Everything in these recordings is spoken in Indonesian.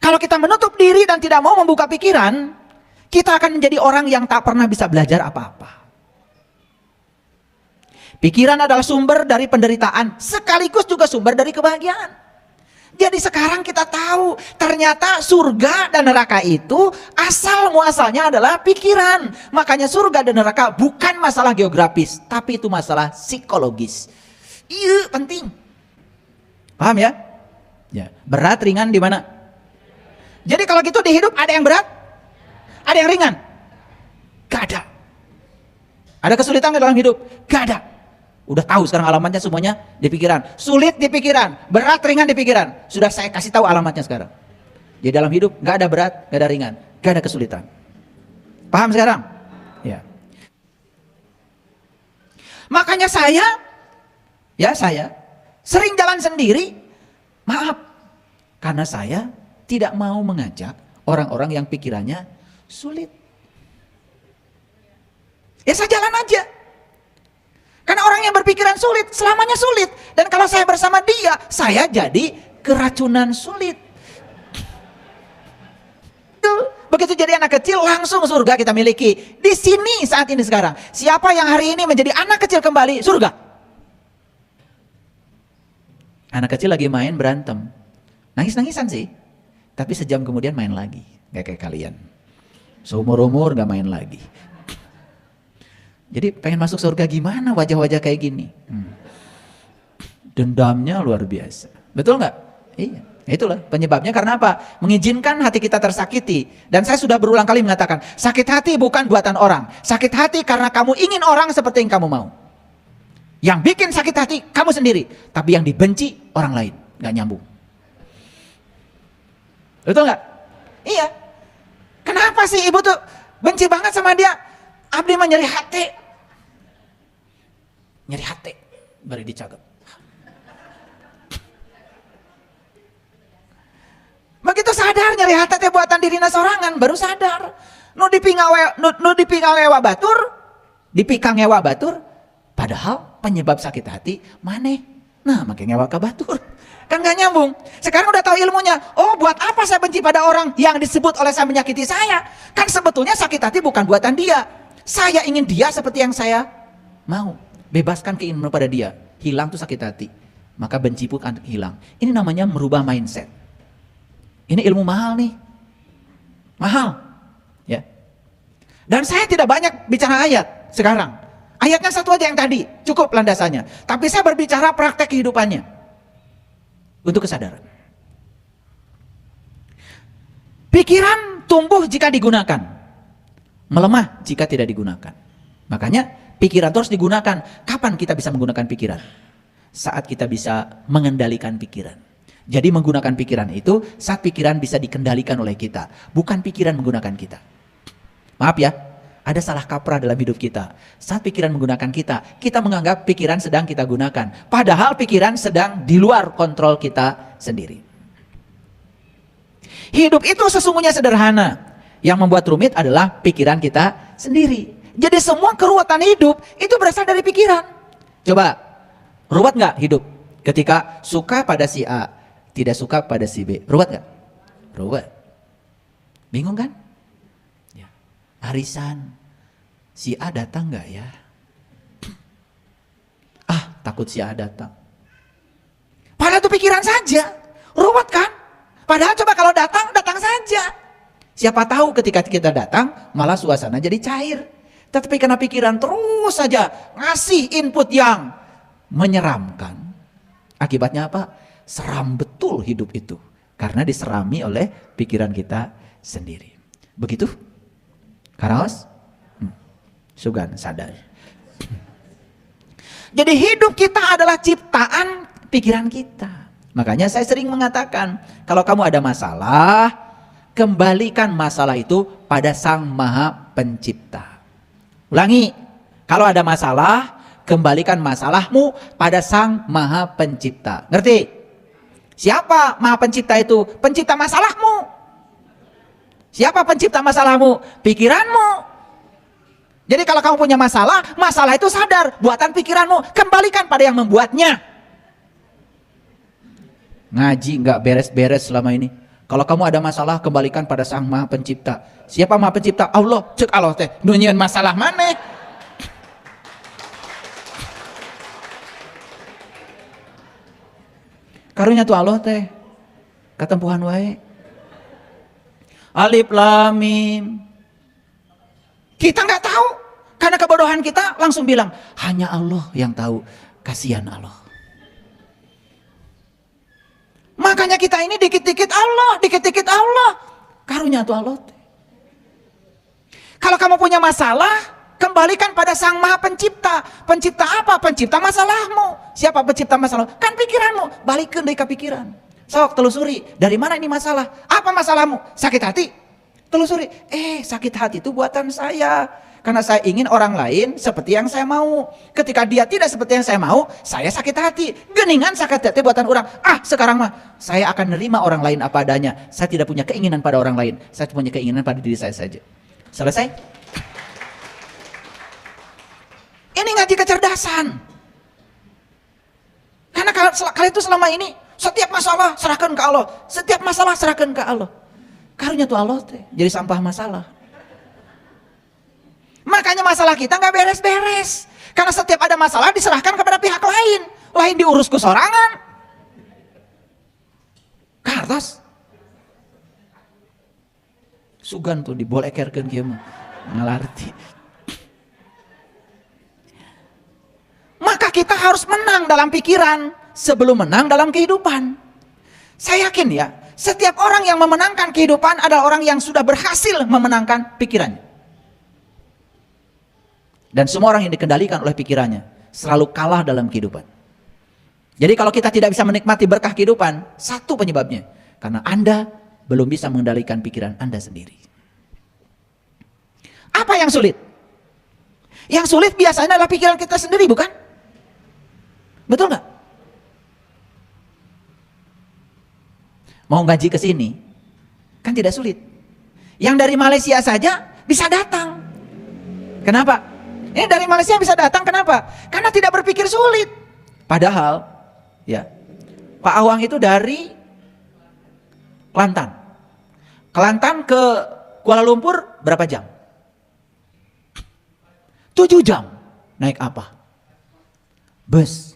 Kalau kita menutup diri dan tidak mau membuka pikiran, kita akan menjadi orang yang tak pernah bisa belajar apa-apa. Pikiran adalah sumber dari penderitaan, sekaligus juga sumber dari kebahagiaan. Jadi sekarang kita tahu, ternyata surga dan neraka itu asal muasalnya adalah pikiran. Makanya surga dan neraka bukan masalah geografis, tapi itu masalah psikologis. Iya, penting. Paham ya? Ya, berat ringan di mana? Jadi kalau gitu di hidup ada yang berat, ada yang ringan. Gak ada. Ada kesulitan dalam hidup? Gak ada. Udah tahu sekarang alamatnya semuanya di pikiran. Sulit di pikiran, berat ringan di pikiran. Sudah saya kasih tahu alamatnya sekarang. Jadi dalam hidup gak ada berat, gak ada ringan, gak ada kesulitan. Paham sekarang? Ya. Makanya saya sering jalan sendiri. Maaf, karena saya tidak mau mengajak orang-orang yang pikirannya sulit. Ya saya jalan aja. Karena orang yang berpikiran sulit, selamanya sulit. Dan kalau saya bersama dia, saya jadi keracunan sulit. Begitu jadi anak kecil, langsung surga kita miliki. Di sini saat ini sekarang. Siapa yang hari ini menjadi anak kecil kembali, surga. Anak kecil lagi main berantem. Nangis-nangisan sih. Tapi sejam kemudian main lagi. Gak kayak kalian. Seumur-umur gak main lagi. Jadi pengen masuk surga gimana wajah-wajah kayak gini? Dendamnya luar biasa. Betul nggak? Iya. Itulah penyebabnya karena apa? Mengizinkan hati kita tersakiti. Dan saya sudah berulang kali mengatakan, sakit hati bukan buatan orang. Sakit hati karena kamu ingin orang seperti yang kamu mau. Yang bikin sakit hati kamu sendiri. Tapi yang dibenci orang lain. Nggak nyambung. Betul nggak? Iya. Kenapa sih ibu tuh benci banget sama dia? Abdi mah nyeri hati. Nyeri hati. Bari dicagap. Begitu sadar nyeri hati teh buatan dirina sorangan, baru sadar. Nu dipingawewa batur, dipikangewa batur, padahal penyebab sakit hati maneh. Nah, makin ngewa ka batur. Kan gak nyambung. Sekarang udah tahu ilmunya. Oh, buat apa saya benci pada orang yang disebut oleh saya menyakiti saya? Kan sebetulnya sakit hati bukan buatan dia. Saya ingin dia seperti yang saya mau. Bebaskan keinginan pada dia. Hilang tuh sakit hati. Maka benci pun akan hilang. Ini namanya merubah mindset. Ini ilmu mahal nih. Mahal. Ya. Dan saya tidak banyak bicara ayat sekarang. Ayatnya satu aja yang tadi. Cukup landasannya. Tapi saya berbicara praktek kehidupannya. Untuk kesadaran. Pikiran tumbuh jika digunakan. Melemah jika tidak digunakan. Makanya pikiran terus digunakan. Kapan kita bisa menggunakan pikiran? Saat kita bisa mengendalikan pikiran. Jadi menggunakan pikiran itu saat pikiran bisa dikendalikan oleh kita. Bukan pikiran menggunakan kita. Maaf ya, ada salah kaprah dalam hidup kita. Saat pikiran menggunakan kita, kita menganggap pikiran sedang kita gunakan. Padahal pikiran sedang di luar kontrol kita sendiri. Hidup itu sesungguhnya sederhana. Yang membuat rumit adalah pikiran kita sendiri. Jadi semua keruwetan hidup itu berasal dari pikiran. Coba, ruwet nggak hidup? Ketika suka pada si A, tidak suka pada si B. Ruwet nggak? Ruwet. Bingung kan? Ya. Arisan, si A datang nggak ya? Ah, takut si A datang. Padahal itu pikiran saja. Ruwet kan? Padahal coba kalau datang, datang saja. Siapa tahu ketika kita datang malah suasana jadi cair. Tetapi karena pikiran terus saja ngasih input yang menyeramkan. Akibatnya apa? Seram betul hidup itu. Karena diserami oleh pikiran kita sendiri. Begitu? Karaos? Sugan sadar. Jadi hidup kita adalah ciptaan pikiran kita. Makanya saya sering mengatakan, kalau kamu ada masalah, kembalikan masalah itu pada Sang Maha Pencipta. Ulangi, kalau ada masalah, kembalikan masalahmu pada Sang Maha Pencipta. Ngerti? Siapa Maha Pencipta itu? Pencipta masalahmu. Siapa pencipta masalahmu? Pikiranmu. Jadi kalau kamu punya masalah, masalah itu sadar, buatan pikiranmu. Kembalikan pada yang membuatnya. Ngaji nggak beres-beres selama ini. Kalau kamu ada masalah, kembalikan pada Sang Maha Pencipta. Siapa Maha Pencipta? Allah. Cek Allah teh. Nunyian masalah mana? Karunya tuh Allah teh. Katempuhan wae. Alif Lam Mim. Kita nggak tahu. Karena kebodohan kita langsung bilang, hanya Allah yang tahu. Kasihan Allah. Makanya kita ini dikit-dikit Allah, dikit-dikit Allah. Karunya tuh Allah. Kalau kamu punya masalah, kembalikan pada Sang Maha Pencipta. Pencipta apa? Pencipta masalahmu. Siapa pencipta masalah? Kan pikiranmu. Balikin dari kepikiran. Sok telusuri, dari mana ini masalah? Apa masalahmu? Sakit hati? Telusuri, sakit hati itu buatan saya. Karena saya ingin orang lain seperti yang saya mau. Ketika dia tidak seperti yang saya mau, saya sakit hati. Geningan sakit hati buatan orang. Sekarang mah saya akan nerima orang lain apa adanya. Saya tidak punya keinginan pada orang lain. Saya punya keinginan pada diri saya saja. Selesai? Ini ngaji kecerdasan. Karena kalian itu selama ini setiap masalah serahkan ke Allah. Setiap masalah serahkan ke Allah. Karunya tuh Allah teh jadi sampah masalah. Makanya masalah kita nggak beres-beres. Karena setiap ada masalah diserahkan kepada pihak lain. Lain diurus ke sorangan. Kartos. Sugan tuh dibolekerkeun kieu mah. Ngalarti. Maka kita harus menang dalam pikiran sebelum menang dalam kehidupan. Saya yakin ya, setiap orang yang memenangkan kehidupan adalah orang yang sudah berhasil memenangkan pikirannya. Dan semua orang yang dikendalikan oleh pikirannya selalu kalah dalam kehidupan. Jadi kalau kita tidak bisa menikmati berkah kehidupan, satu penyebabnya. Karena Anda belum bisa mengendalikan pikiran Anda sendiri. Apa yang sulit? Yang sulit biasanya adalah pikiran kita sendiri, bukan? Betul nggak? Mau ngaji ke sini, kan tidak sulit. Yang dari Malaysia saja bisa datang. Kenapa? Ini dari Malaysia bisa datang, kenapa? Karena tidak berpikir sulit. Padahal, ya, Pak Awang itu dari Kelantan. Kelantan ke Kuala Lumpur berapa jam? 7 jam. Naik apa? Bus.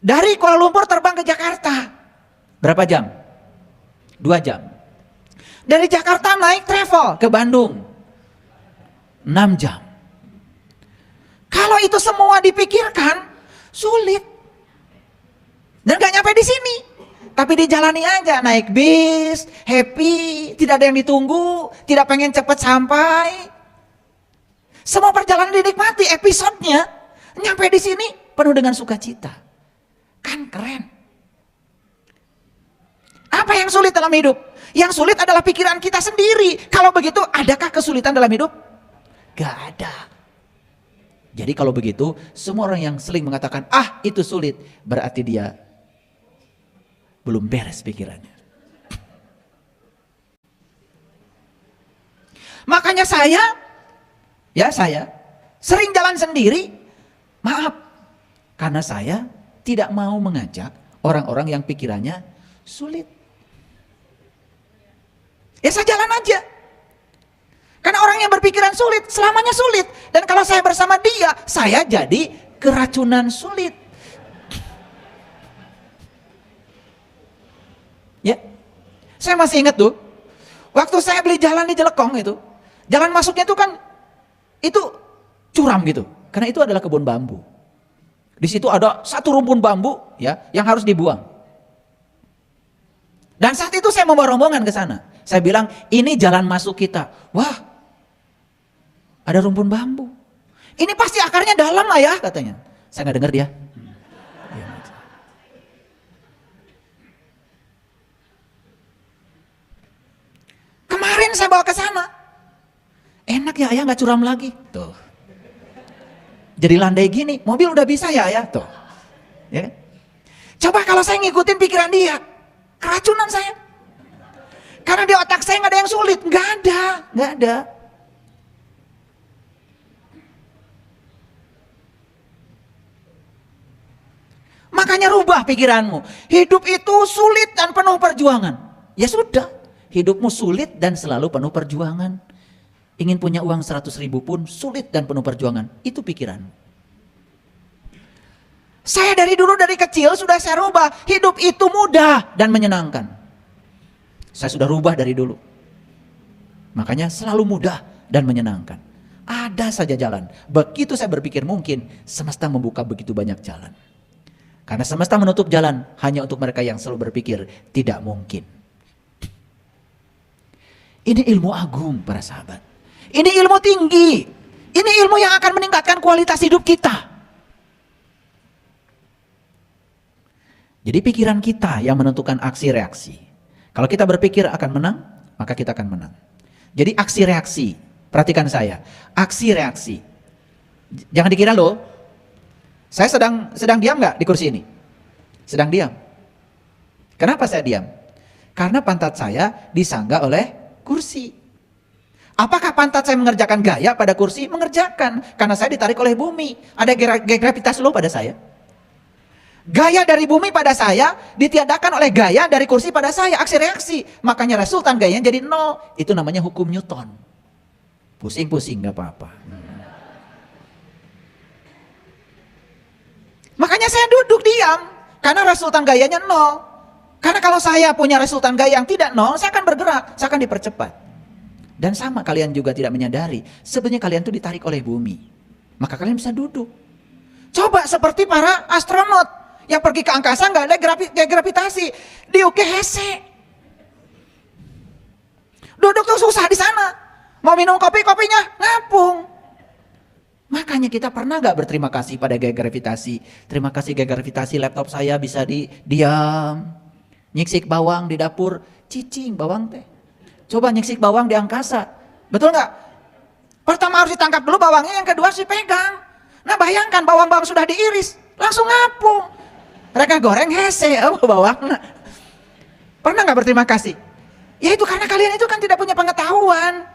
Dari Kuala Lumpur terbang ke Jakarta. Berapa jam? 2 jam. Dari Jakarta naik travel ke Bandung. 6 jam. Kalau itu semua dipikirkan, sulit. Dan gak nyampe di sini. Tapi dijalani aja, naik bis, happy, tidak ada yang ditunggu, tidak pengen cepat sampai. Semua perjalanan dinikmati, episodenya nyampe di sini penuh dengan sukacita. Kan keren. Apa yang sulit dalam hidup? Yang sulit adalah pikiran kita sendiri. Kalau begitu, adakah kesulitan dalam hidup? Gak ada. Jadi kalau begitu, semua orang yang sering mengatakan, itu sulit, berarti dia belum beres pikirannya. Makanya saya sering jalan sendiri, maaf, karena saya tidak mau mengajak orang-orang yang pikirannya sulit. Ya saya jalan aja. Karena orang yang berpikiran sulit, selamanya sulit. Dan kalau saya bersama dia, saya jadi keracunan sulit. Ya, saya masih ingat tuh, waktu saya beli jalan di Jelekong itu, jalan masuknya itu kan, itu curam gitu. Karena itu adalah kebun bambu. Di situ ada satu rumpun bambu ya, yang harus dibuang. Dan saat itu saya membawa rombongan ke sana. Saya bilang, ini jalan masuk kita. Wah, ada rumpun bambu. Ini pasti akarnya dalam lah ya, katanya. Saya nggak dengar dia. Kemarin saya bawa ke sana. Enak ya, ayah nggak curam lagi. Tuh. Jadi landai gini, mobil udah bisa ya ayah. Tuh. Ya. Coba kalau saya ngikutin pikiran dia, keracunan saya. Karena di otak saya nggak ada yang sulit, nggak ada. Makanya rubah pikiranmu. Hidup itu sulit dan penuh perjuangan. Ya sudah, hidupmu sulit dan selalu penuh perjuangan. Ingin punya uang 100.000 pun sulit dan penuh perjuangan. Itu pikiran. Saya dari kecil sudah saya rubah. Hidup itu mudah dan menyenangkan. Saya sudah rubah dari dulu. Makanya selalu mudah dan menyenangkan. Ada saja jalan. Begitu saya berpikir mungkin, semesta membuka begitu banyak jalan. Karena semesta menutup jalan hanya untuk mereka yang selalu berpikir tidak mungkin. Ini ilmu agung para sahabat. Ini ilmu tinggi. Ini ilmu yang akan meningkatkan kualitas hidup kita. Jadi pikiran kita yang menentukan aksi reaksi. Kalau kita berpikir akan menang, maka kita akan menang. Jadi aksi reaksi, perhatikan saya. Aksi reaksi. Jangan dikira loh, saya sedang diam nggak di kursi ini? Sedang diam. Kenapa saya diam? Karena pantat saya disangga oleh kursi. Apakah pantat saya mengerjakan gaya pada kursi? Mengerjakan, karena saya ditarik oleh bumi. Ada gravitas loh pada saya. Gaya dari bumi pada saya ditiadakan oleh gaya dari kursi pada saya. Aksi reaksi. Makanya resultan gayanya jadi 0. Itu namanya hukum Newton. Pusing-pusing gak apa-apa. Makanya saya duduk diam. Karena resultan gayanya 0. Karena kalau saya punya resultan gaya yang tidak 0, saya akan bergerak. Saya akan dipercepat. Dan sama kalian juga tidak menyadari, sebenarnya kalian itu ditarik oleh bumi. Maka kalian bisa duduk. Coba seperti para astronot yang pergi ke angkasa nggak ada gravitasi. Di UK hese. Duduk tuh susah di sana. Mau minum kopi, kopinya ngapung. Makanya kita pernah nggak berterima kasih pada gaya gravitasi? Terima kasih gaya gravitasi, laptop saya bisa diam. Nyiksik bawang di dapur, cicing bawang teh. Coba nyiksik bawang di angkasa. Betul nggak? Pertama harus ditangkap dulu bawangnya, yang kedua harus dipegang. Nah bayangkan bawang-bawang sudah diiris, langsung ngapung. Mereka goreng hese, bawang. Pernah nggak berterima kasih? Ya itu karena kalian itu kan tidak punya pengetahuan.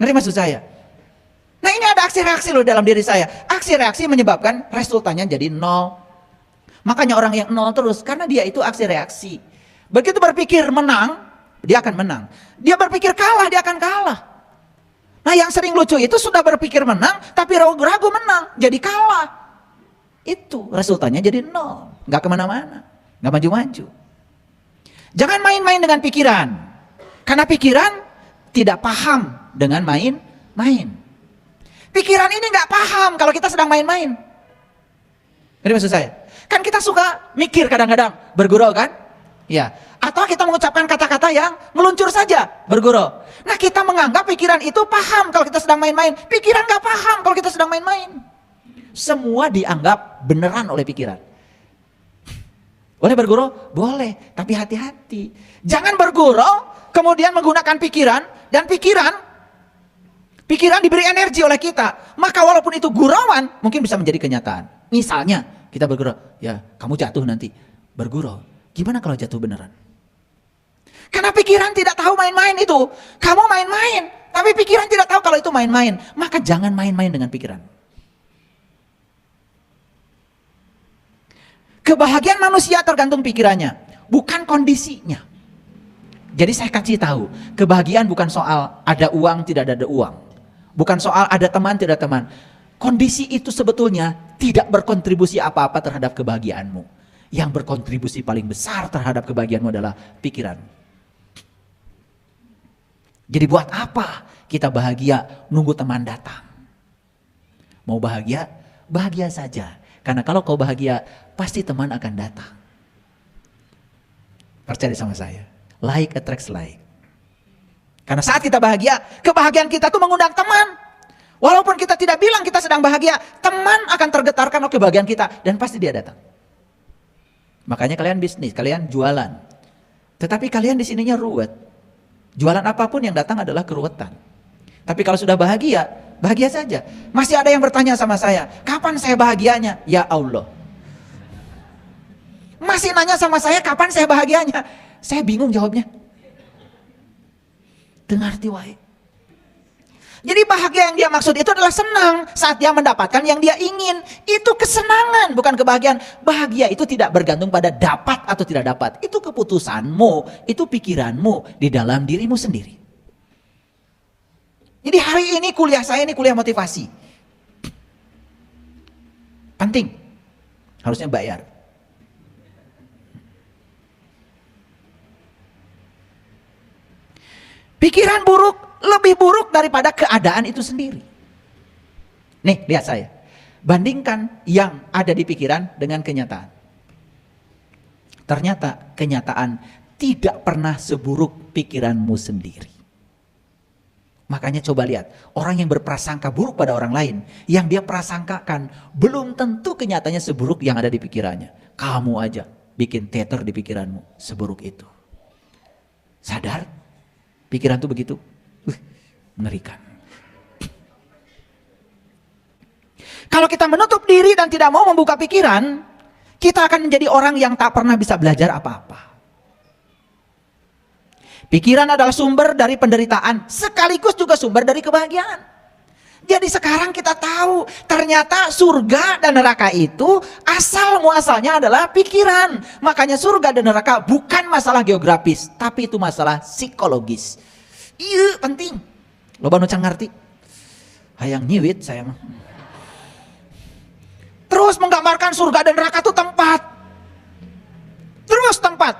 Ngerti maksud saya? Nah ini ada aksi reaksi loh dalam diri saya. Aksi reaksi menyebabkan resultannya jadi 0. Makanya orang yang 0 terus, karena dia itu aksi reaksi. Begitu berpikir menang, dia akan menang. Dia berpikir kalah, dia akan kalah. Nah yang sering lucu itu sudah berpikir menang, tapi ragu-ragu menang, jadi kalah. Itu resultannya jadi 0. Gak kemana-mana, gak maju-maju. Jangan main-main dengan pikiran. Karena pikiran tidak paham dengan main-main. Pikiran ini gak paham kalau kita sedang main-main. Ini maksud saya. Kan kita suka mikir kadang-kadang, bergurau kan? Ya. Atau kita mengucapkan kata-kata yang meluncur saja, bergurau. Nah kita menganggap pikiran itu paham kalau kita sedang main-main. Pikiran gak paham kalau kita sedang main-main. Semua dianggap beneran oleh pikiran. Boleh bergurau? Boleh, tapi hati-hati. Jangan bergurau, kemudian menggunakan pikiran, dan pikiran diberi energi oleh kita. Maka walaupun itu gurauan, mungkin bisa menjadi kenyataan. Misalnya, kita bergurau, ya kamu jatuh nanti. Bergurau, gimana kalau jatuh beneran? Karena pikiran tidak tahu main-main itu. Kamu main-main, tapi pikiran tidak tahu kalau itu main-main. Maka jangan main-main dengan pikiran. Kebahagiaan manusia tergantung pikirannya, bukan kondisinya. Jadi saya kasih tahu, kebahagiaan bukan soal ada uang, tidak ada uang. Bukan soal ada teman, tidak teman. Kondisi itu sebetulnya tidak berkontribusi apa-apa terhadap kebahagiaanmu. Yang berkontribusi paling besar terhadap kebahagiaanmu adalah pikiran. Jadi buat apa kita bahagia nunggu teman datang? Mau bahagia? Bahagia saja. Karena kalau kau bahagia, pasti teman akan datang. Percaya sama saya. Like attracts like. Karena saat kita bahagia, kebahagiaan kita tuh mengundang teman. Walaupun kita tidak bilang kita sedang bahagia, teman akan tergetarkan oleh kebahagiaan kita. Dan pasti dia datang. Makanya kalian bisnis, kalian jualan. Tetapi kalian di sininya ruwet. Jualan apapun yang datang adalah keruwetan. Tapi kalau sudah bahagia, bahagia saja. Masih ada yang bertanya sama saya, kapan saya bahagianya? Ya Allah. Masih nanya sama saya, kapan saya bahagianya? Saya bingung jawabnya. Dengar tiwai. Jadi bahagia yang dia maksud itu adalah senang saat dia mendapatkan yang dia ingin. Itu kesenangan, bukan kebahagiaan. Bahagia itu tidak bergantung pada dapat atau tidak dapat. Itu keputusanmu, itu pikiranmu di dalam dirimu sendiri. Jadi hari ini kuliah saya ini kuliah motivasi. Penting. Harusnya bayar. Pikiran buruk lebih buruk daripada keadaan itu sendiri. Nih, lihat saya. Bandingkan yang ada di pikiran dengan kenyataan. Ternyata kenyataan tidak pernah seburuk pikiranmu sendiri. Makanya coba lihat, orang yang berprasangka buruk pada orang lain, yang dia prasangkakan belum tentu kenyataannya seburuk yang ada di pikirannya. Kamu aja bikin teater di pikiranmu seburuk itu. Sadar? Pikiran tuh begitu. Mengerikan. Kalau kita menutup diri dan tidak mau membuka pikiran, kita akan menjadi orang yang tak pernah bisa belajar apa-apa. Pikiran adalah sumber dari penderitaan, sekaligus juga sumber dari kebahagiaan. Jadi sekarang kita tahu, ternyata surga dan neraka itu asal muasalnya adalah pikiran. Makanya surga dan neraka bukan masalah geografis, tapi itu masalah psikologis. Iya, penting. Loba nu can ngarti. Hayang nyiwit saya mah. Terus menggambarkan surga dan neraka itu tempat. Terus tempat.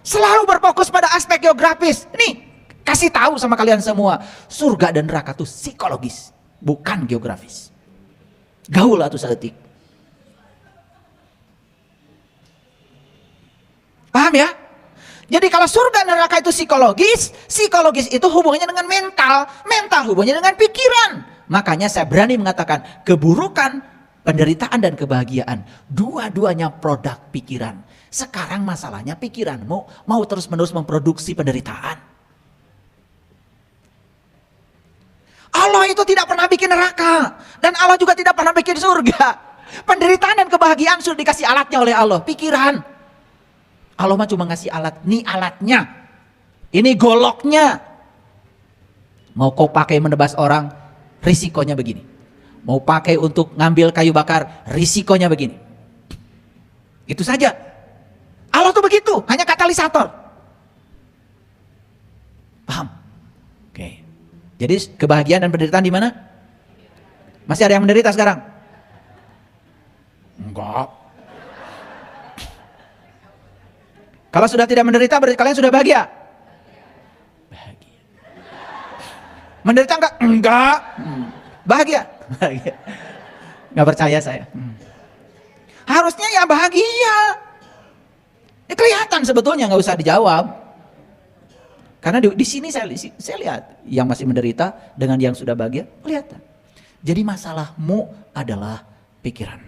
Selalu berfokus pada aspek geografis. Nih, kasih tahu sama kalian semua. Surga dan neraka itu psikologis, bukan geografis. Gaul atuh saeutik. Paham ya? Jadi kalau surga dan neraka itu psikologis, psikologis itu hubungannya dengan mental, mental hubungannya dengan pikiran. Makanya saya berani mengatakan keburukan, penderitaan dan kebahagiaan, dua-duanya produk pikiran. Sekarang masalahnya pikiranmu mau terus-menerus memproduksi penderitaan. Allah itu tidak pernah bikin neraka, dan Allah juga tidak pernah bikin surga. Penderitaan dan kebahagiaan sudah dikasih alatnya oleh Allah, pikiran. Allah mah cuma ngasih alat, nih alatnya, ini goloknya. Mau kau pakai menebas orang, risikonya begini. Mau pakai untuk ngambil kayu bakar, risikonya begini. Itu saja. Allah tuh begitu, hanya katalisator. Paham? Oke. Jadi kebahagiaan dan penderitaan di mana? Masih ada yang menderita sekarang? Enggak. Kalau sudah tidak menderita berarti kalian sudah bahagia? Bahagia. Menderita enggak? Enggak. Bahagia? Bahagia. Enggak percaya saya. Harusnya ya bahagia. Ini kelihatan sebetulnya, nggak usah dijawab. Karena di sini saya lihat yang masih menderita dengan yang sudah bahagia kelihatan. Jadi masalahmu adalah pikiran.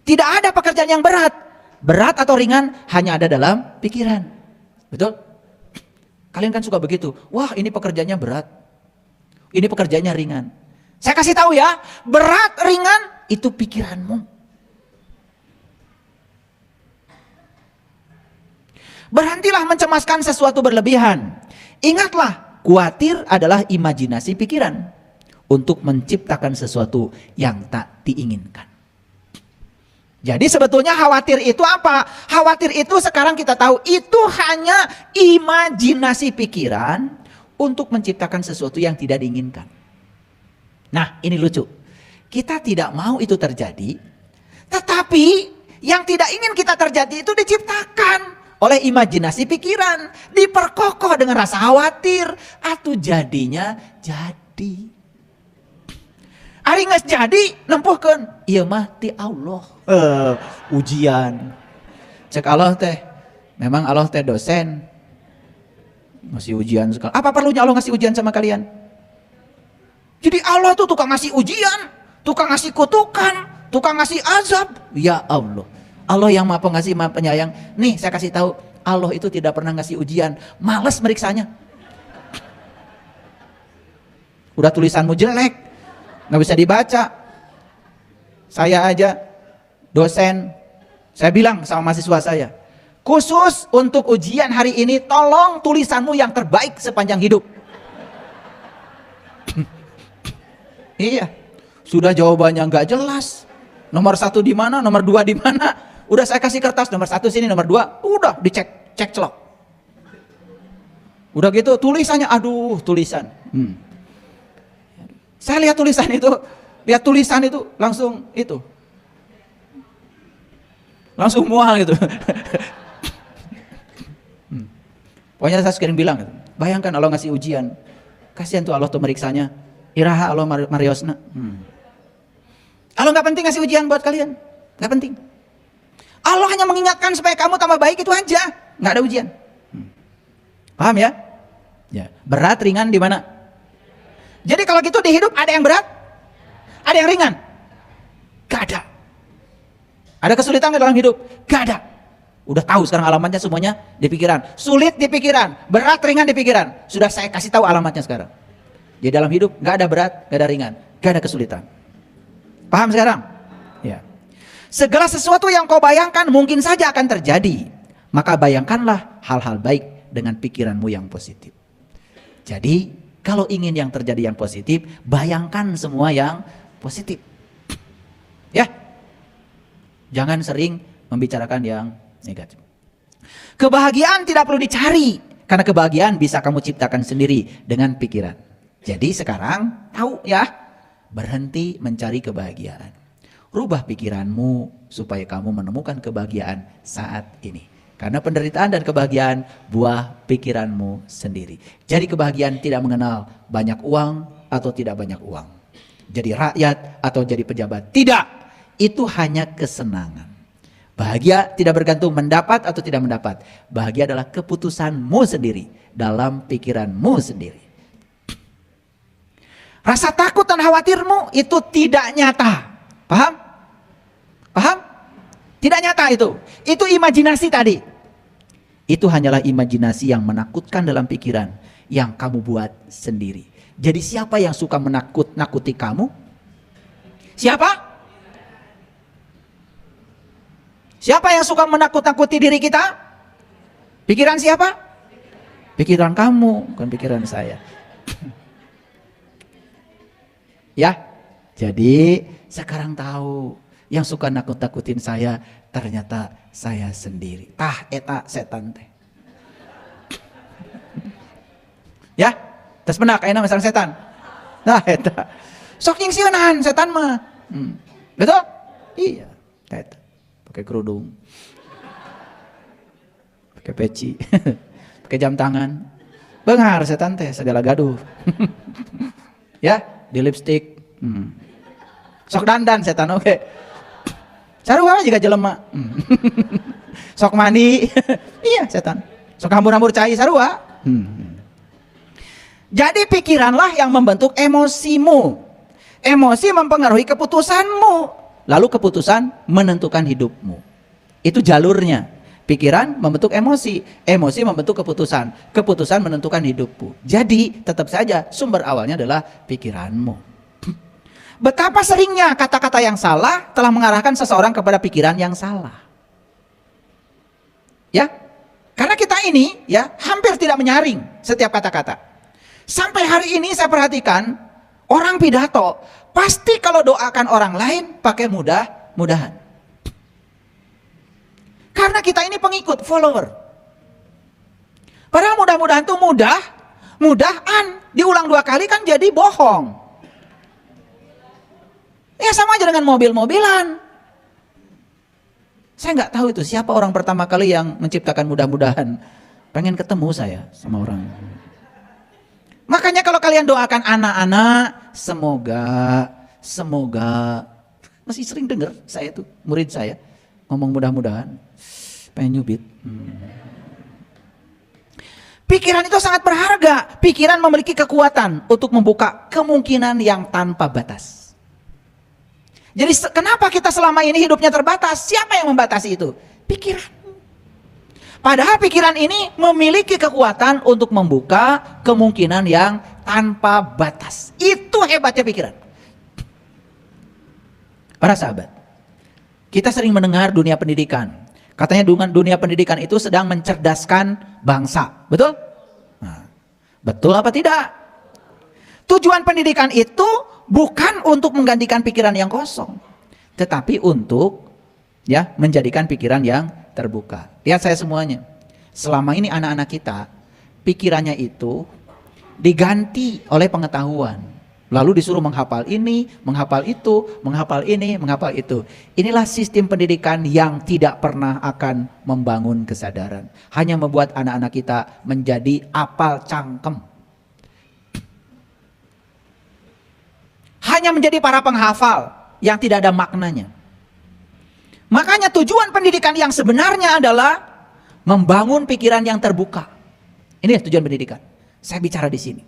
Tidak ada pekerjaan yang berat. Berat atau ringan hanya ada dalam pikiran. Betul? Kalian kan suka begitu. Wah, ini pekerjaannya berat. Ini pekerjaannya ringan. Saya kasih tahu ya, berat ringan itu pikiranmu. Berhentilah mencemaskan sesuatu berlebihan. Ingatlah, khawatir adalah imajinasi pikiran untuk menciptakan sesuatu yang tak diinginkan. Jadi sebetulnya khawatir itu apa? Khawatir itu sekarang kita tahu itu hanya imajinasi pikiran untuk menciptakan sesuatu yang tidak diinginkan. Nah, ini lucu. Kita tidak mau itu terjadi, tetapi yang tidak ingin kita terjadi itu diciptakan oleh imajinasi pikiran, diperkokoh dengan rasa khawatir, atau jadinya jadi. Ari geus jadi nempuhkeun, ieu mah ti Allah. Ujian. Cek Allah teh, memang Allah teh dosen. Ngasih ujian sekali. Apa perlunya Allah ngasih ujian sama kalian? Jadi Allah tuh tukang ngasih ujian, tukang ngasih kutukan, tukang ngasih azab. Ya Allah. Allah yang maha pengasih, maha penyayang. Nih saya kasih tahu, Allah itu tidak pernah ngasih ujian. Males meriksanya. Udah tulisanmu jelek, nggak bisa dibaca. Saya aja dosen, saya bilang sama mahasiswa saya, khusus untuk ujian hari ini tolong tulisanmu yang terbaik sepanjang hidup. Iya. Sudah jawabannya nggak jelas. Nomor 1 di mana, nomor 2 di mana. Udah saya kasih kertas, nomor 1 sini, nomor 2. Udah dicek, cek celok. Udah gitu tulisannya, aduh tulisan. Saya lihat tulisan itu langsung itu. Langsung mual gitu. Pokoknya saya sering bilang, bayangkan Allah ngasih ujian. Kasihan tuh Allah tuh meriksanya. Iraha Allah Mariosna. Allah nggak penting ngasih ujian buat kalian, nggak penting. Allah hanya mengingatkan supaya kamu tambah baik, itu aja, nggak ada ujian. Paham ya? Ya. Berat ringan di mana? Jadi kalau gitu di hidup ada yang berat, ada yang ringan, gak ada. Ada kesulitan nggak dalam hidup? Gak ada. Udah tahu sekarang alamatnya semuanya di pikiran. Sulit di pikiran, berat ringan di pikiran. Sudah saya kasih tahu alamatnya sekarang. Di dalam hidup nggak ada berat, nggak ada ringan, nggak ada kesulitan. Paham sekarang? Ya. Segala sesuatu yang kau bayangkan mungkin saja akan terjadi. Maka bayangkanlah hal-hal baik dengan pikiranmu yang positif. Jadi kalau ingin yang terjadi yang positif, bayangkan semua yang positif. Ya. Jangan sering membicarakan yang negatif. Kebahagiaan tidak perlu dicari, karena kebahagiaan bisa kamu ciptakan sendiri dengan pikiran. Jadi sekarang tahu ya, berhenti mencari kebahagiaan. Rubah pikiranmu supaya kamu menemukan kebahagiaan saat ini. Karena penderitaan dan kebahagiaan buah pikiranmu sendiri. Jadi kebahagiaan tidak mengenal banyak uang atau tidak banyak uang. Jadi rakyat atau jadi pejabat. Tidak. Itu hanya kesenangan. Bahagia tidak bergantung mendapat atau tidak mendapat. Bahagia adalah keputusanmu sendiri dalam pikiranmu sendiri. Rasa takut dan khawatirmu itu tidak nyata. Paham? Paham? Tidak nyata itu. Itu imajinasi tadi. Itu hanyalah imajinasi yang menakutkan dalam pikiran yang kamu buat sendiri. Jadi siapa yang suka menakut-nakuti kamu? Siapa? Siapa yang suka menakut-nakuti diri kita? Pikiran siapa? Pikiran kamu, bukan pikiran saya. Ya, jadi sekarang tahu yang suka nakut-nakutin saya ternyata saya sendiri. Tah eta setan teh. Ya, tes benak ayeuna masang setan. Nah eta. Sok nyingsieunan setan mah. Betul? Iya, eta. Pakai kerudung. Pakai peci. Pakai jam tangan. Beungar setan teh segala gaduh. Ya, di lipstick. Sok dandan setan oke. Okay. Sarua juga jelema. Sok mandi. Iya setan. Sok hambur-hambur cai sarua. Jadi pikiranlah yang membentuk emosimu. Emosi mempengaruhi keputusanmu. Lalu keputusan menentukan hidupmu. Itu jalurnya. Pikiran membentuk emosi. Emosi membentuk keputusan. Keputusan menentukan hidupmu. Jadi tetap saja sumber awalnya adalah pikiranmu. Betapa seringnya kata-kata yang salah telah mengarahkan seseorang kepada pikiran yang salah. Ya, karena kita ini ya hampir tidak menyaring setiap kata-kata. Sampai hari ini saya perhatikan orang pidato pasti kalau doakan orang lain pakai mudah-mudahan. Karena kita ini pengikut, follower. Padahal mudah-mudahan itu mudahan diulang 2 kali kan jadi bohong. Ya sama aja dengan mobil-mobilan. Saya nggak tahu itu siapa orang pertama kali yang menciptakan mudah-mudahan. Pengen ketemu saya sama orang. Makanya kalau kalian doakan anak-anak, semoga masih sering dengar saya tuh murid saya ngomong mudah-mudahan. Pengen nyubit. Pikiran itu sangat berharga. Pikiran memiliki kekuatan untuk membuka kemungkinan yang tanpa batas. Jadi kenapa kita selama ini hidupnya terbatas? Siapa yang membatasi itu? Pikiran. Padahal pikiran ini memiliki kekuatan untuk membuka kemungkinan yang tanpa batas. Itu hebatnya pikiran. Para sahabat, kita sering mendengar dunia pendidikan. Katanya dunia pendidikan itu sedang mencerdaskan bangsa. Betul? Nah, betul apa tidak? Tujuan pendidikan itu bukan untuk menggantikan pikiran yang kosong, tetapi untuk menjadikan pikiran yang terbuka. Lihat saya semuanya. Selama ini anak-anak kita pikirannya itu diganti oleh pengetahuan. Lalu disuruh menghafal ini, menghafal itu, menghafal ini, menghafal itu. Inilah sistem pendidikan yang tidak pernah akan membangun kesadaran. Hanya membuat anak-anak kita menjadi apal cangkem. Hanya menjadi para penghafal yang tidak ada maknanya. Makanya tujuan pendidikan yang sebenarnya adalah membangun pikiran yang terbuka. Ini tujuan pendidikan. Saya bicara di sini.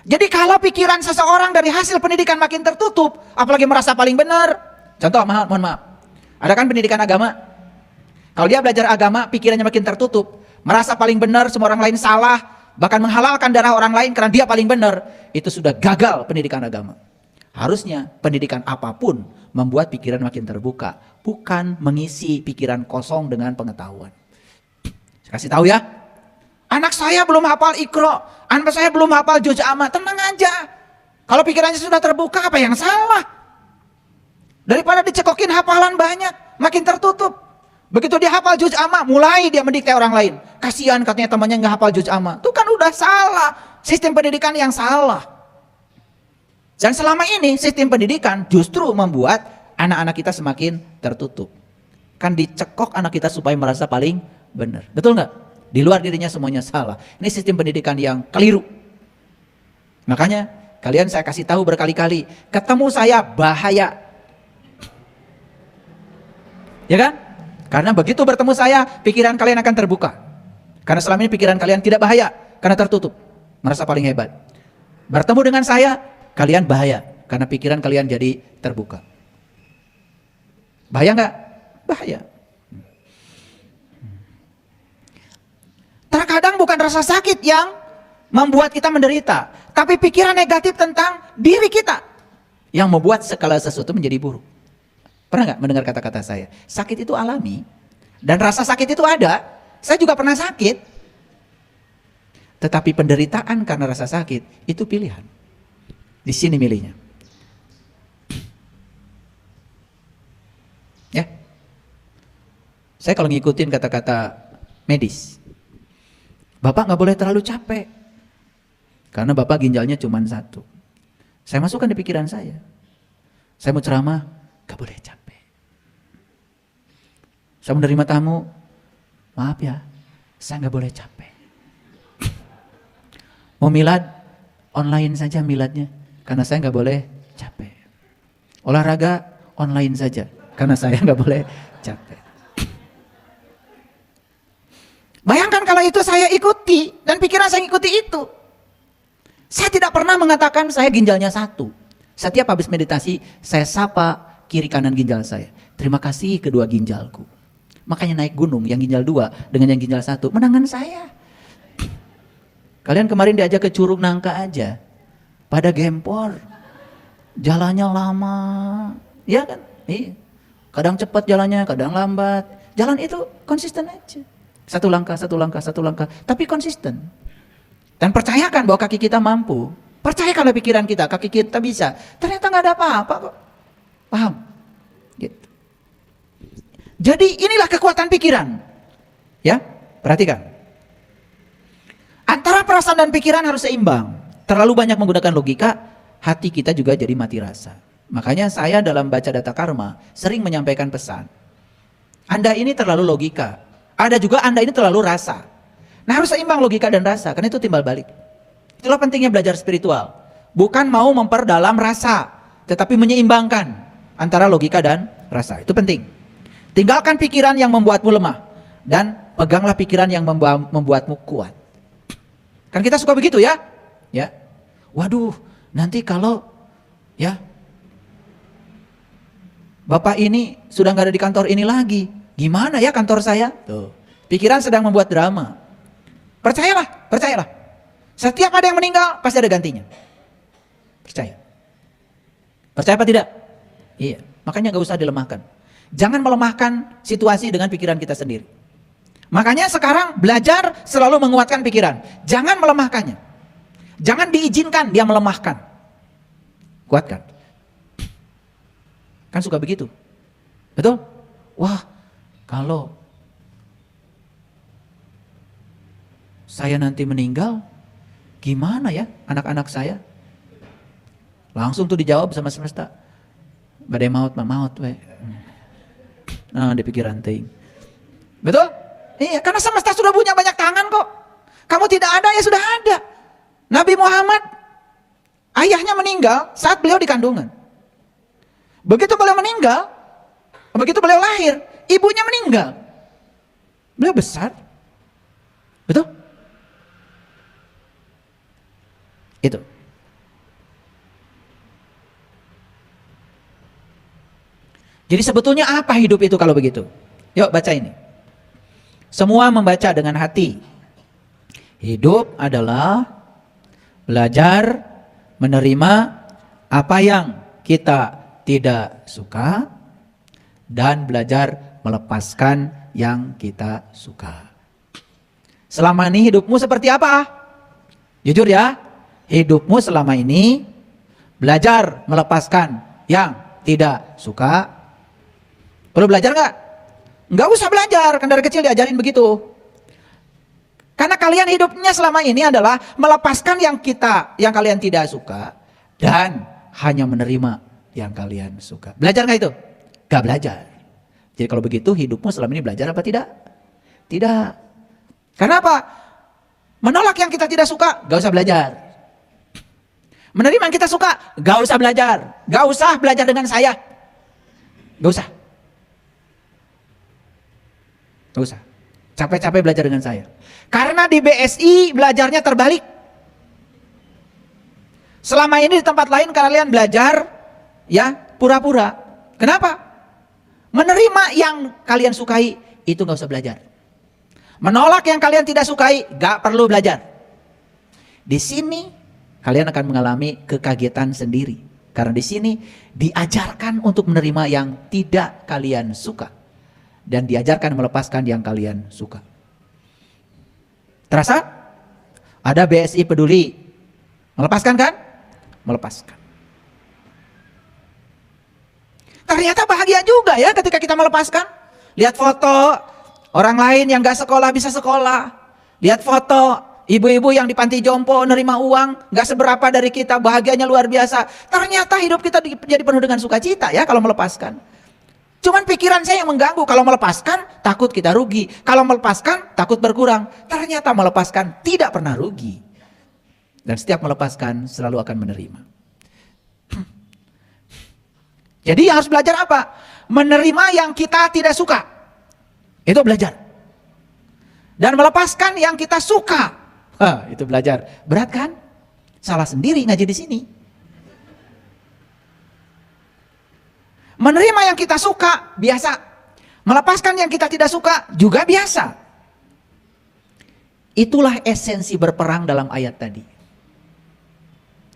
Jadi kalau pikiran seseorang dari hasil pendidikan makin tertutup, apalagi merasa paling benar. Contoh, mohon maaf. Ada kan pendidikan agama? Kalau dia belajar agama, pikirannya makin tertutup. Merasa paling benar, semua orang lain salah. Bahkan menghalalkan darah orang lain karena dia paling benar. Itu sudah gagal pendidikan agama. Harusnya pendidikan apapun membuat pikiran makin terbuka. Bukan mengisi pikiran kosong dengan pengetahuan. Saya kasih tahu ya. Anak saya belum hafal Iqra, anak saya belum hafal juz amma, tenang aja. Kalau pikirannya sudah terbuka, apa yang salah? Daripada dicekokin hafalan banyak, makin tertutup. Begitu dia hafal juz amma, mulai dia mendikte orang lain. Kasihan katanya temannya nggak hafal juz amma. Itu kan udah salah, sistem pendidikan yang salah. Dan selama ini sistem pendidikan justru membuat anak-anak kita semakin tertutup. Kan dicekok anak kita supaya merasa paling benar. Betul nggak? Di luar dirinya semuanya salah. Ini sistem pendidikan yang keliru. Makanya kalian saya kasih tahu berkali-kali, ketemu saya bahaya. Ya kan? Karena begitu bertemu saya, pikiran kalian akan terbuka. Karena selama ini pikiran kalian tidak bahaya, karena tertutup. Merasa paling hebat. Bertemu dengan saya, kalian bahaya. Karena pikiran kalian jadi terbuka. Bahaya nggak? Bahaya. Terkadang bukan rasa sakit yang membuat kita menderita, tapi pikiran negatif tentang diri kita yang membuat segala sesuatu menjadi buruk. Pernah nggak mendengar kata-kata saya? Sakit itu alami dan rasa sakit itu ada. Saya juga pernah sakit. Tetapi penderitaan karena rasa sakit itu pilihan. Di sini milihnya. Ya. Saya kalau ngikutin kata-kata medis, Bapak nggak boleh terlalu capek. Karena Bapak ginjalnya cuma satu. Saya masukkan di pikiran saya. Saya mau ceramah, nggak boleh capek. Saya menerima tamu, maaf ya, saya nggak boleh capek. Mau milad, online saja miladnya. Karena saya nggak boleh capek. Olahraga, online saja. Karena saya nggak boleh capek. Bayangkan kalau itu saya ikuti dan pikiran saya ikuti itu. Saya tidak pernah mengatakan saya ginjalnya satu. Setiap habis meditasi saya sapa kiri kanan ginjal saya. Terima kasih kedua ginjalku. Makanya naik gunung yang ginjal 2 dengan yang ginjal 1 menangan saya. Kalian kemarin diajak ke Curug Nangka aja. Pada gempor. Jalannya lama. Ya kan? Iya. Kadang cepat jalannya, kadang lambat. Jalan itu konsisten aja. Satu langkah, satu langkah, satu langkah. Tapi konsisten. Dan percayakan bahwa kaki kita mampu. Percayakanlah pikiran kita, kaki kita bisa. Ternyata nggak ada apa-apa kok. Paham? Gitu. Jadi inilah kekuatan pikiran. Ya, perhatikan. Antara perasaan dan pikiran harus seimbang. Terlalu banyak menggunakan logika, hati kita juga jadi mati rasa. Makanya saya dalam baca data karma sering menyampaikan pesan. Anda ini terlalu logika. Ada juga Anda ini terlalu rasa. Nah harus seimbang logika dan rasa, karena itu timbal balik. Itulah pentingnya belajar spiritual. Bukan mau memperdalam rasa, tetapi menyeimbangkan antara logika dan rasa. Itu penting. Tinggalkan pikiran yang membuatmu lemah. Dan peganglah pikiran yang membuatmu kuat. Kan kita suka begitu ya? Ya. Waduh, nanti kalau ya Bapak ini sudah nggak ada di kantor ini lagi. Gimana ya kantor saya? Tuh. Pikiran sedang membuat drama. Percayalah, percayalah. Setiap ada yang meninggal, pasti ada gantinya. Percaya. Percaya apa tidak? Iya. Makanya gak usah dilemahkan. Jangan melemahkan situasi dengan pikiran kita sendiri. Makanya sekarang belajar selalu menguatkan pikiran. Jangan melemahkannya. Jangan diizinkan dia melemahkan. Kuat kan? Kan suka begitu. Betul? Wah, kalau saya nanti meninggal, gimana ya anak-anak saya? Langsung tuh dijawab sama semesta. Badai maut mah maut we. Nah, di pikiran ting. Betul? Iya, karena semesta sudah punya banyak tangan kok. Kamu tidak ada ya sudah ada. Nabi Muhammad ayahnya meninggal saat beliau di kandungan. Begitu beliau meninggal, begitu beliau lahir, ibunya meninggal. Beliau besar. Betul? Itu. Jadi sebetulnya apa hidup itu kalau begitu? Yuk baca ini. Semua membaca dengan hati. Hidup adalah belajar menerima apa yang kita tidak suka dan belajar melepaskan yang kita suka. Selama ini hidupmu seperti apa? Jujur ya, hidupmu selama ini belajar melepaskan yang tidak suka. Perlu belajar nggak? Nggak usah belajar, kan dari kecil diajarin begitu. Karena kalian hidupnya selama ini adalah melepaskan yang kalian tidak suka dan hanya menerima yang kalian suka. Belajar nggak itu? Nggak belajar. Jadi kalau begitu hidupmu selama ini belajar apa tidak? Tidak. Karena apa? Menolak yang kita tidak suka, nggak usah belajar. Menerima yang kita suka, nggak usah belajar. Nggak usah belajar dengan saya. Nggak usah. Nggak usah. Capek-capek belajar dengan saya. Karena di BSI belajarnya terbalik. Selama ini di tempat lain kalian belajar ya pura-pura. Kenapa? Menerima yang kalian sukai itu nggak usah belajar. Menolak yang kalian tidak sukai nggak perlu belajar. Di sini kalian akan mengalami kekagetan sendiri. Karena di sini diajarkan untuk menerima yang tidak kalian suka. Dan diajarkan melepaskan yang kalian suka. Terasa? Ada BSI peduli. Melepaskan kan? Melepaskan. Ternyata bahagia juga ya ketika kita melepaskan. Lihat foto orang lain yang gak sekolah bisa sekolah. Lihat foto ibu-ibu yang di panti jompo nerima uang. Gak seberapa dari kita, bahagianya luar biasa. Ternyata hidup kita jadi penuh dengan sukacita ya kalau melepaskan. Cuman pikiran saya yang mengganggu. Kalau melepaskan takut kita rugi. Kalau melepaskan takut berkurang. Ternyata melepaskan tidak pernah rugi. Dan setiap melepaskan selalu akan menerima. Jadi harus belajar apa? Menerima yang kita tidak suka. Itu belajar. Dan melepaskan yang kita suka. Itu belajar. Berat kan? Salah sendiri ngaji di sini. Menerima yang kita suka, biasa. Melepaskan yang kita tidak suka, juga biasa. Itulah esensi berperang dalam ayat tadi.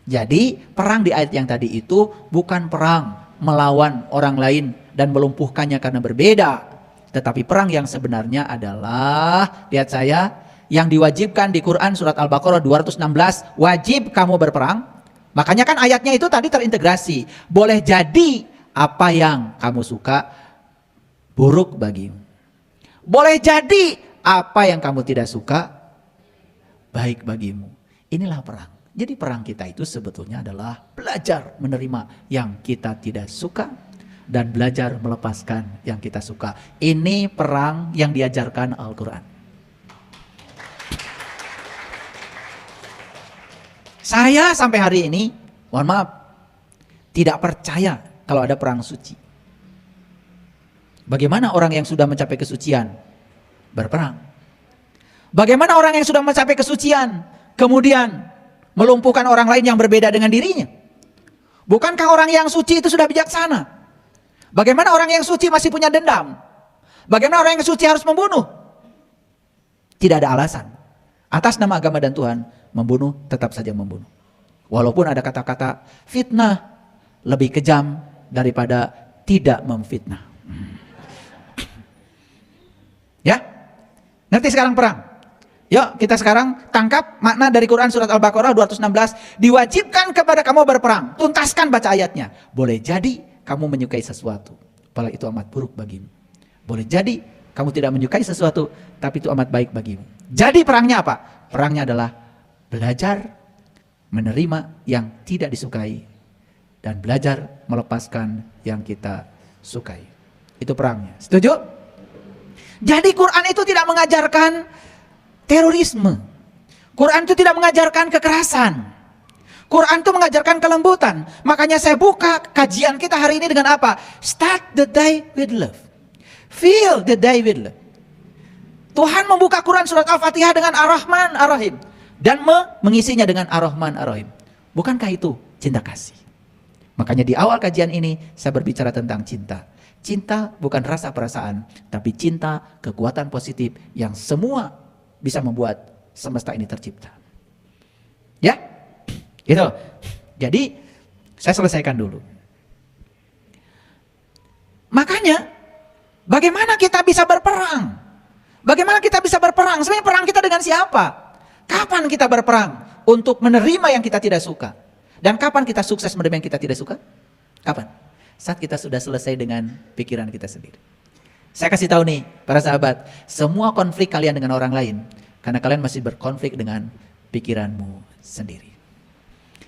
Jadi, perang di ayat yang tadi itu bukan perang melawan orang lain dan melumpuhkannya karena berbeda. Tetapi perang yang sebenarnya adalah, lihat saya, yang diwajibkan di Quran surat Al-Baqarah 216, wajib kamu berperang. Makanya kan ayatnya itu tadi terintegrasi. Boleh jadi apa yang kamu suka buruk bagimu. Boleh jadi apa yang kamu tidak suka baik bagimu. Inilah perang. Jadi perang kita itu sebetulnya adalah belajar menerima yang kita tidak suka dan belajar melepaskan yang kita suka. Ini perang yang diajarkan Al-Quran. Saya sampai hari ini, mohon maaf, tidak percaya kalau ada perang suci. Bagaimana orang yang sudah mencapai kesucian berperang? Bagaimana orang yang sudah mencapai kesucian kemudian melumpuhkan orang lain yang berbeda dengan dirinya? Bukankah orang yang suci itu sudah bijaksana? Bagaimana orang yang suci masih punya dendam? Bagaimana orang yang suci harus membunuh? Tidak ada alasan. Atas nama agama dan Tuhan, membunuh tetap saja membunuh. Walaupun ada kata-kata fitnah lebih kejam daripada tidak memfitnah. Ya? Ngerti sekarang perang? Yuk kita sekarang tangkap makna dari Quran surat Al-Baqarah 216. Diwajibkan kepada kamu berperang. Tuntaskan baca ayatnya. Boleh jadi kamu menyukai sesuatu, padahal itu amat buruk bagimu. Boleh jadi kamu tidak menyukai sesuatu, tapi itu amat baik bagimu. Jadi perangnya apa? Perangnya adalah belajar menerima yang tidak disukai dan belajar melepaskan yang kita sukai. Itu perangnya. Setuju? Jadi Quran itu tidak mengajarkan terorisme. Quran itu tidak mengajarkan kekerasan. Quran itu mengajarkan kelembutan. Makanya saya buka kajian kita hari ini dengan apa? Start the day with love. Feel the day with love. Tuhan membuka Quran surat Al-Fatihah dengan Ar-Rahman Ar-Rahim. Dan mengisinya dengan Ar-Rahman Ar-Rahim. Bukankah itu cinta kasih? Makanya di awal kajian ini saya berbicara tentang cinta. Cinta bukan rasa perasaan, tapi cinta kekuatan positif yang semua bisa membuat semesta ini tercipta. Ya, gitu. Jadi saya selesaikan dulu. Makanya bagaimana kita bisa berperang? Bagaimana kita bisa berperang? Sebenarnya perang kita dengan siapa? Kapan kita berperang untuk menerima yang kita tidak suka? Dan kapan kita sukses menerima yang kita tidak suka? Kapan? Saat kita sudah selesai dengan pikiran kita sendiri. Saya kasih tahu nih para sahabat, semua konflik kalian dengan orang lain karena kalian masih berkonflik dengan pikiranmu sendiri.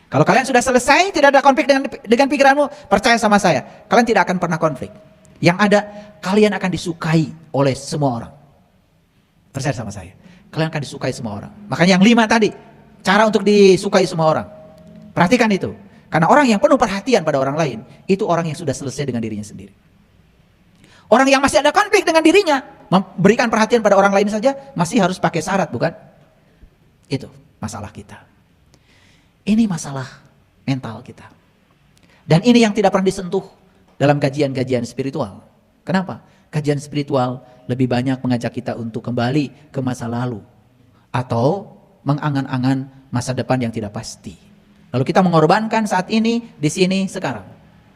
Kalau kalian sudah selesai, tidak ada konflik dengan pikiranmu, percaya sama saya, kalian tidak akan pernah konflik. Yang ada, kalian akan disukai oleh semua orang. Percaya sama saya, kalian akan disukai semua orang. Makanya yang 5 tadi, cara untuk disukai semua orang. Perhatikan itu. Karena orang yang penuh perhatian pada orang lain, itu orang yang sudah selesai dengan dirinya sendiri. Orang yang masih ada konflik dengan dirinya, memberikan perhatian pada orang lain saja, masih harus pakai syarat, bukan? Itu masalah kita. Ini masalah mental kita. Dan ini yang tidak pernah disentuh dalam kajian-kajian spiritual. Kenapa? Kajian spiritual lebih banyak mengajak kita untuk kembali ke masa lalu. Atau mengangan-angan masa depan yang tidak pasti. Lalu kita mengorbankan saat ini, di sini, sekarang.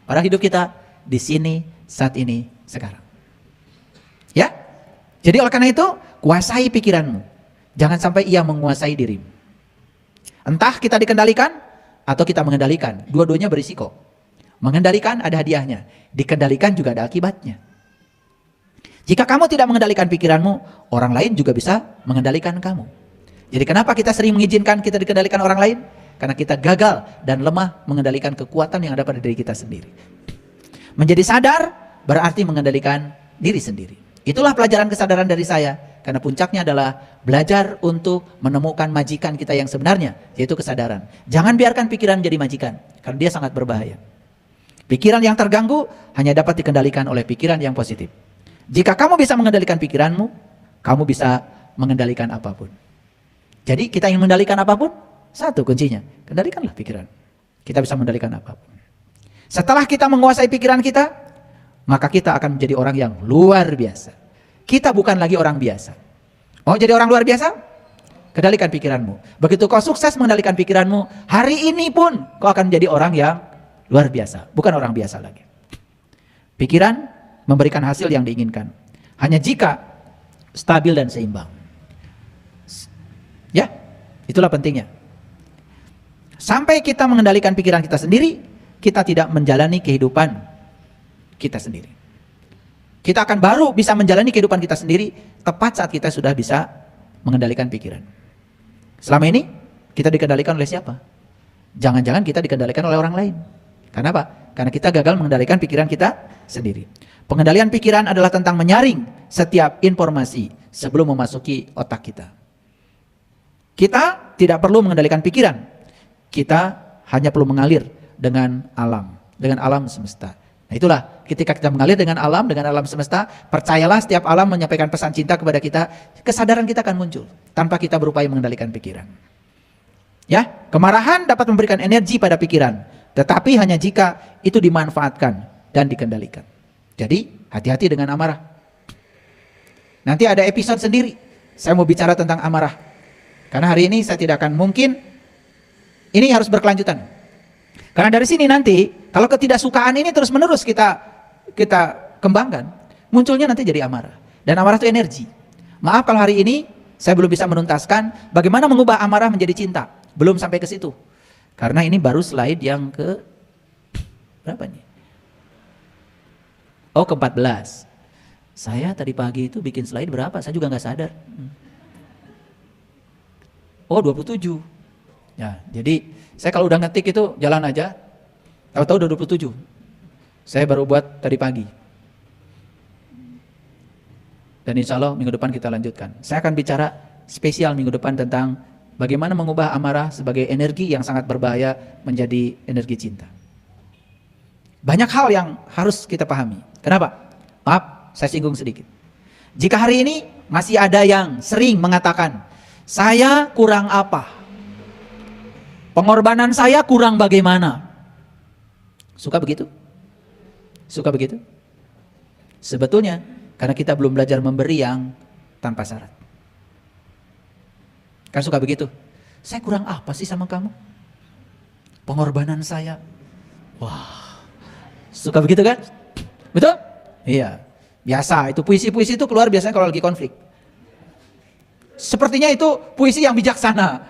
Pada hidup kita, di sini, saat ini, sekarang. Ya? Jadi oleh karena itu, kuasai pikiranmu. Jangan sampai ia menguasai dirimu. Entah kita dikendalikan, atau kita mengendalikan. Dua-duanya berisiko. Mengendalikan ada hadiahnya. Dikendalikan juga ada akibatnya. Jika kamu tidak mengendalikan pikiranmu, orang lain juga bisa mengendalikan kamu. Jadi kenapa kita sering mengizinkan kita dikendalikan orang lain? Karena kita gagal dan lemah mengendalikan kekuatan yang ada pada diri kita sendiri. Menjadi sadar berarti mengendalikan diri sendiri. Itulah pelajaran kesadaran dari saya. Karena puncaknya adalah belajar untuk menemukan majikan kita yang sebenarnya, yaitu kesadaran. Jangan biarkan pikiran jadi majikan, karena dia sangat berbahaya. Pikiran yang terganggu hanya dapat dikendalikan oleh pikiran yang positif. Jika kamu bisa mengendalikan pikiranmu, kamu bisa mengendalikan apapun. Jadi kita ingin mengendalikan apapun, satu kuncinya, kendalikanlah pikiran. Kita bisa mengendalikan apapun. Setelah kita menguasai pikiran kita, maka kita akan menjadi orang yang luar biasa. Kita bukan lagi orang biasa. Mau jadi orang luar biasa? Kendalikan pikiranmu. Begitu kau sukses mengendalikan pikiranmu, hari ini pun kau akan menjadi orang yang luar biasa. Bukan orang biasa lagi. Pikiran memberikan hasil yang diinginkan. Hanya jika stabil dan seimbang. Ya, itulah pentingnya. Sampai kita mengendalikan pikiran kita sendiri, kita tidak menjalani kehidupan kita sendiri. Kita akan baru bisa menjalani kehidupan kita sendiri tepat saat kita sudah bisa mengendalikan pikiran. Selama ini kita dikendalikan oleh siapa? Jangan-jangan kita dikendalikan oleh orang lain. Karena apa? Karena kita gagal mengendalikan pikiran kita sendiri. Pengendalian pikiran adalah tentang menyaring setiap informasi sebelum memasuki otak kita. Kita tidak perlu mengendalikan pikiran. Kita hanya perlu mengalir dengan alam semesta. Nah itulah ketika kita mengalir dengan alam semesta, percayalah setiap alam menyampaikan pesan cinta kepada kita, kesadaran kita akan muncul tanpa kita berupaya mengendalikan pikiran. Ya, kemarahan dapat memberikan energi pada pikiran, tetapi hanya jika itu dimanfaatkan dan dikendalikan. Jadi hati-hati dengan amarah. Nanti ada episode sendiri, saya mau bicara tentang amarah. Karena hari ini saya tidak akan mungkin, ini harus berkelanjutan. Karena dari sini nanti, kalau ketidaksukaan ini terus menerus kita kembangkan, munculnya nanti jadi amarah. Dan amarah itu energi. Maaf kalau hari ini Saya belum bisa menuntaskan bagaimana mengubah amarah menjadi cinta. Belum sampai ke situ. Karena ini baru slide yang ke berapa nih? Oh, ke-14. Saya tadi pagi itu bikin slide berapa? Saya juga nggak sadar. Oh, 27. Ya, jadi saya kalau udah ngetik itu jalan aja. Tahu-tahu udah 27. Saya baru buat tadi pagi. Dan insya Allah minggu depan kita lanjutkan. Saya akan bicara spesial minggu depan tentang bagaimana mengubah amarah sebagai energi yang sangat berbahaya menjadi energi cinta. Banyak hal yang harus kita pahami. Kenapa? Maaf, saya singgung sedikit. Jika hari ini masih ada yang sering mengatakan, saya kurang apa? Pengorbanan saya kurang bagaimana? Suka begitu? Suka begitu? Sebetulnya karena kita belum belajar memberi yang tanpa syarat. Kan suka begitu? Saya kurang apa sih sama kamu? Pengorbanan saya. Wah. Suka begitu kan? Betul? Iya. Biasa, itu puisi-puisi itu keluar biasanya kalau lagi konflik. Sepertinya itu puisi yang bijaksana.